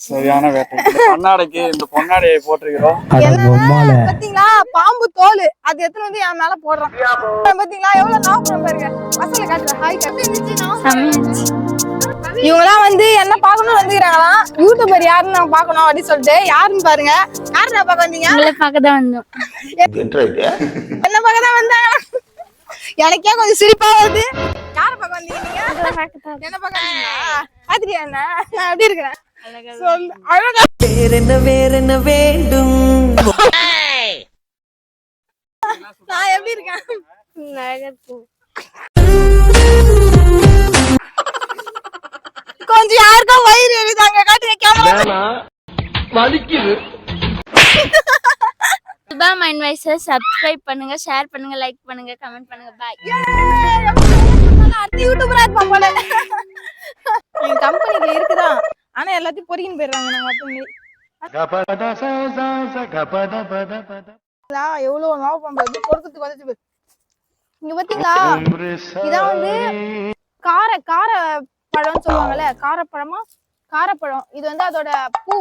சரியான வேட்டை. பொன்னாடைக்கு இந்த பொன்னாடையை போட்டிருக்கிறோம். பாத்தீங்களா பாம்பு தோல் அது எத்தனை வந்து என் மேல போடுறான். பாத்தீங்களா எவ்வளவு நாவப்பழம் பாருங்க. மசாலா காட்டுற ஹாய் கட்டு. இவங்கலாம் வந்து என்ன பாக்கணும்னு வந்துக்கிறாங்களாம். யூடியூபர் யாருன்னு நாங்க பாக்கணும் அப்படின்னு சொல்லிட்டு யாருன்னு பாருங்க. யாரு நான் பாக்க வந்தீங்க? பாக்கதான் வந்தோம். என்ன பாக்கதான் வந்தாங்க. எனக்கே கொஞ்சம் சிரிப்பா வருது. யார பாக்க வந்தீங்க நீங்க? என்ன பாக்க வந்தீங்களா? பாத்திரியா என்ன? நான் எப்படி இருக்கிறேன்? சொல்லு. அழகா வேற என்ன வேண்டும்? நான் எப்படி இருக்கேன்? கொஞ்சம் யாருக்கும் வயிறு எரியுதாங்க. காட்டுங்க கேமரா. வலிக்குது. சுபா மைண்ட் வாய்ஸ் சப்ஸ்கிரைப் பண்ணுங்க, ஷேர் பண்ணுங்க, லைக் பண்ணுங்க, கமெண்ட் பண்ணுங்க. பாய். அடுத்த யூடியூபரா இருப்பான் போல. என் கம்பெனில இருக்குதா. ஆனா எல்லாத்தையும் பொறுக்கின்னு போயிடுறாங்க. நாங்க அப்ப எவ்வளவு நாவ பண்றது பொறுக்கிறதுக்கு வந்துச்சு. இங்க பாத்தீங்களா இதான் வந்து கார பழம்னு சொல்லுவாங்கல்ல. காரப்பழமா காரப்பழம். இது வந்து அதோட பூ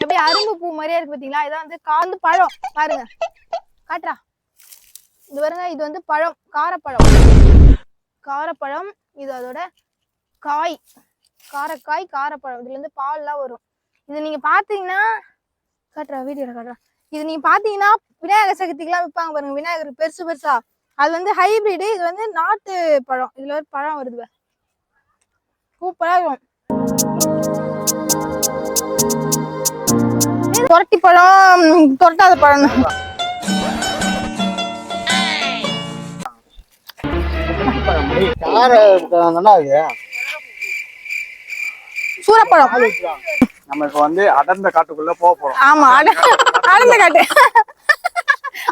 அப்படியே அரும்பு பூ மாதிரியே இருக்கு. பாத்தீங்களா இதான் வந்து காந்து பழம். பாருங்க காட்டுறா. இது பாருங்க. இது வந்து பழம். காரப்பழம். இது அதோட காய். காரக்காய் காரப்பழம். இதுல இருந்து பால் எல்லாம் வரும். இது நீங்க பாத்தீங்கன்னா காட்டுறா வீடியோல காட்டுறா. இது நீங்க பாத்தீங்கன்னா விநாயகர் சதுர்த்திக்கு எல்லாம் விற்பாங்க பாருங்க. விநாயகர் பெருசா அது வந்து ஹைபிரிடு. இது வந்து நாட்டு பழம். இதுல ஒரு பழம் வருது சூப்பரா இருக்கும். தொரட்டி பழம் தொரட்டாத பழம். சூரப்பழம். நம்ம இப்ப வந்து அடர்ந்த காட்டுக்குள்ள போக போறோம். ஆமா அடர்ந்த காட்டு.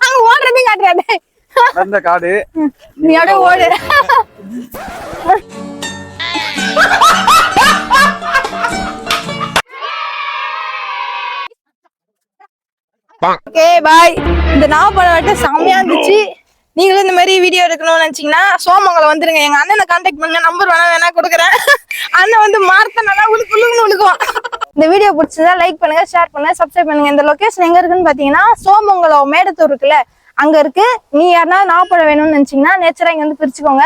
அங்க ஓடுறதையும் காட்டுறாரு. அடர்ந்த காடு. நீ அப்படியே ஓடு. Okay bye. இந்த நாவப்பழம் வெட்ட செம்மையா இருந்துச்சு. நீங்களும் இந்த மாதிரி வீடியோ எடுக்கணும்னு நினைச்சீங்கன்னா சோமங்கலம் வந்துருங்க. எங்க அண்ணனை கான்டாக்ட் பண்ணுங்க. நம்பர் வேணா கொடுக்குறேன். அண்ணன் வந்து மார்த்த நல்லா உழுக்குவான். இந்த வீடியோ பிடிச்சதா லைக் பண்ணுங்க, ஷேர் பண்ணுங்க, சப்ஸ்கிரைப் பண்ணுங்க. இந்த லொகேஷன் எங்க இருக்குன்னு பாத்தீங்கன்னா சோமங்கலம் மேடத்தூர் இருக்குல்ல அங்க இருக்கு. நீ யாருன்னா நாவப்பழம் வேணும்னு நினைச்சீங்கன்னா நேச்சரா இங்க வந்து பிரிச்சுக்கோங்க.